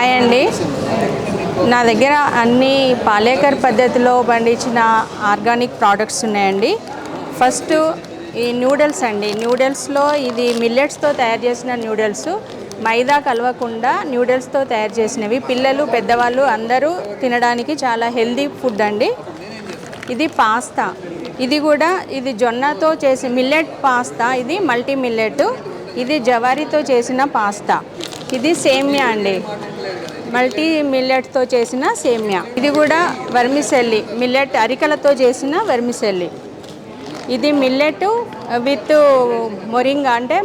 Hi అండి. నా దగ్గర అన్ని పాలేకర్ పద్ధతిలో పండించిన ఆర్గానిక్ ప్రోడక్ట్స్ ఉన్నాయండి. ఫస్ట్ ఈ నూడిల్స్ అండి. నూడిల్స్లో ఇది మిల్లెట్స్తో తయారు చేసిన నూడిల్స్, మైదా కలవకుండా నూడిల్స్తో తయారు చేసినవి. పిల్లలు పెద్దవాళ్ళు అందరూ తినడానికి చాలా హెల్దీ ఫుడ్ అండి. ఇది పాస్తా, ఇది కూడా ఇది జొన్నతో చేసి మిల్లెట్ పాస్తా, ఇది మల్టీ మిల్లెట్. ఇది జవారీతో చేసిన పాస్తా. ఇది సేమ్యా అండి, మల్టీ మిల్లెట్తో చేసిన సేమ్యా. ఇది కూడా వర్మిసెల్లి, మిల్లెట్ అరికలతో చేసిన వర్మిసెల్లి. ఇది మిల్లెట్ విత్ మొరింగా అంటే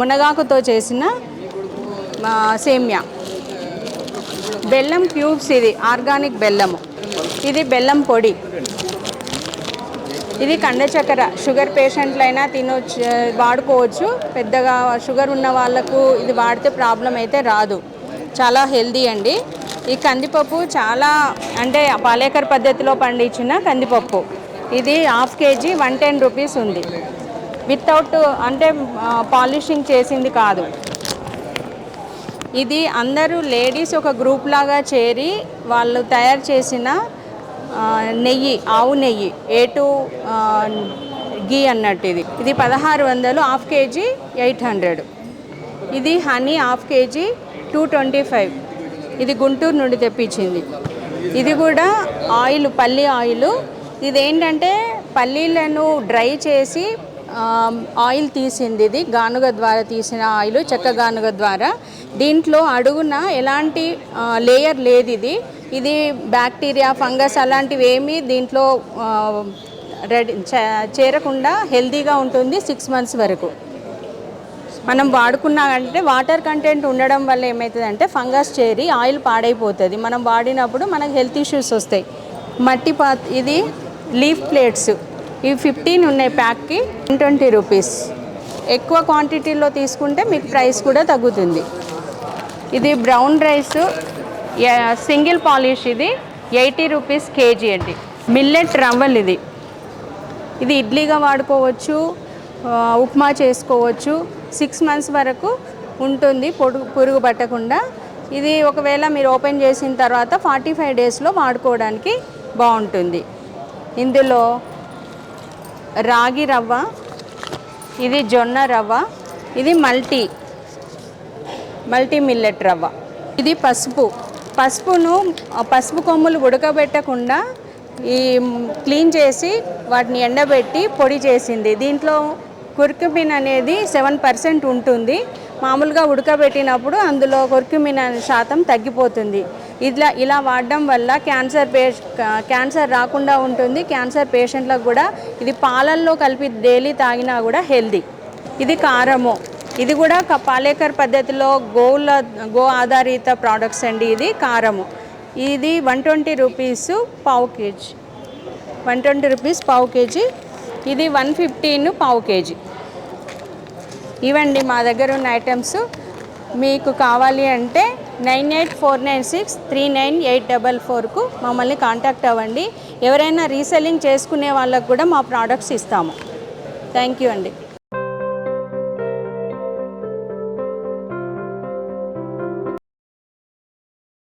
మునగాకుతో చేసిన సేమ్యా. బెల్లం క్యూబ్స్, ఇది ఆర్గానిక్ బెల్లము. ఇది బెల్లం పొడి. ఇది కండ చక్కెర, షుగర్ పేషెంట్లైనా తినొచ్చు, వాడుకోవచ్చు. పెద్దగా షుగర్ ఉన్న వాళ్ళకు ఇది వాడితే ప్రాబ్లం అయితే రాదు, చాలా హెల్దీ అండి. ఈ కందిపప్పు చాలా అంటే పాలేకర్ పద్ధతిలో పండించిన కందిపప్పు. ఇది హాఫ్ కేజీ 110 రూపీస్ ఉంది. వితౌట్ అంటే పాలిషింగ్ చేసింది కాదు. ఇది అందరూ లేడీస్ ఒక గ్రూప్ లాగా చేరి వాళ్ళు తయారు చేసిన నెయ్యి, ఆవు నెయ్యి, A2 గీ అన్నట్టు. ఇది 1600, హాఫ్ కేజీ 800. ఇది హనీ హాఫ్ కేజీ 225. ఇది గుంటూరు నుండి తెప్పించింది. ఇది కూడా ఆయిల్, పల్లి ఆయిల్. ఇదేంటంటే పల్లీలను డ్రై చేసి ఆయిల్ తీసింది. ఇది గానుగ ద్వారా తీసిన ఆయిల్, చెక్క గానుగ ద్వారా. దీంట్లో అడుగున ఎలాంటి లేయర్ లేదు. ఇది బ్యాక్టీరియా, ఫంగస్ అలాంటివి ఏమీ దీంట్లో చేరకుండా హెల్తీగా ఉంటుంది 6 months వరకు. మనం వాడుకున్నామంటే వాటర్ కంటెంట్ ఉండడం వల్ల ఏమవుతుందంటే ఫంగస్ చేరి ఆయిల్ పాడైపోతుంది. మనం వాడినప్పుడు మనకు హెల్త్ ఇష్యూస్ వస్తాయి. మట్టి ఇది లీఫ్ ప్లేట్స్, ఇవి 15 ఉన్నాయి ప్యాక్కి, 120 రూపీస్. ఎక్కువ క్వాంటిటీలో తీసుకుంటే మీకు ప్రైస్ కూడా తగ్గుతుంది. ఇది బ్రౌన్ రైస్ సింగిల్ పాలిష్, ఇది 80 రూపీస్ కేజీ అండి. మిల్లెట్ రవ్వలు, ఇది ఇడ్లీగా వాడుకోవచ్చు, ఉప్మా చేసుకోవచ్చు. 6 months వరకు ఉంటుంది పురుగు పట్టకుండా. ఇది ఒకవేళ మీరు ఓపెన్ చేసిన తర్వాత 45 daysలో వాడుకోవడానికి బాగుంటుంది. ఇందులో రాగి రవ్వ, ఇది జొన్న రవ్వ, ఇది మల్టీ మిల్లెట్ రవ్వ. ఇది పసుపు కొమ్ములు ఉడకబెట్టకుండా క్లీన్ చేసి వాటిని ఎండబెట్టి పొడి చేసింది. దీంట్లో కుర్కుమిన్ అనేది 7% ఉంటుంది. మామూలుగా ఉడకబెట్టినప్పుడు అందులో కుర్కుమిన్ శాతం తగ్గిపోతుంది. ఇలా వాడడం వల్ల క్యాన్సర్ రాకుండా ఉంటుంది. క్యాన్సర్ పేషెంట్లకు కూడా ఇది పాలల్లో కలిపి డైలీ తాగినా కూడా హెల్దీ. ఇది కారము, ఇది కూడా పాలేకర్ పద్ధతిలో గో ఆధారిత ప్రోడక్ట్స్ అండి. ఇది కారము, ఇది 120 రూపీస్ పావు కేజీ, 120 రూపీస్ పావు కేజీ. ఇది 115 పావు కేజీ. ఇవండి మా దగ్గర ఉన్న ఐటమ్స్. మీకు కావాలి అంటే 9849639844కు మమ్మల్ని కాంటాక్ట్ అవ్వండి. ఎవరైనా రీసెల్లింగ్ చేసుకునే వాళ్ళకు కూడా మా ప్రోడక్ట్స్ ఇస్తాము. థ్యాంక్ యూ అండి.